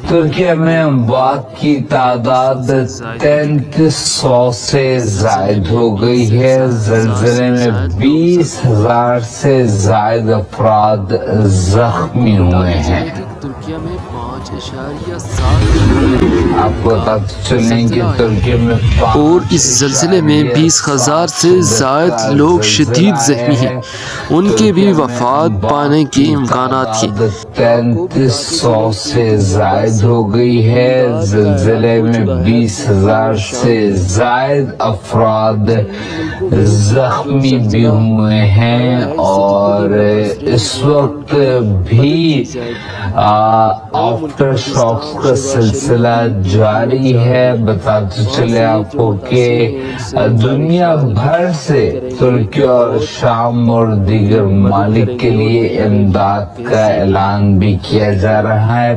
ترکی میں اموات کی تعداد 3300 سے زائد ہو گئی ہے. زلزلے میں 20,000 سے زائد افراد زخمی ہوئے ہیں. آپ کو بتاتے چلیں کہ ترکی میں اور اس زلزلے میں 20,000 سے زائد لوگ شدید زخمی ہیں. ان کے بھی وفات پانے کے امکانات ہیں. 3300 سے زائد ہو گئی ہے. زلزلے میں 20,000 سے زائد افراد زخمی بھی ہوئے ہیں اور اس وقت بھی آفٹر شاکس کا سلسلہ جاری ہے. بتاتے چلے آپ کو کہ دنیا بھر سے ترکی اور شام اور دیگر ممالک کے لیے امداد کا اعلان بھی کیا جا رہا ہے.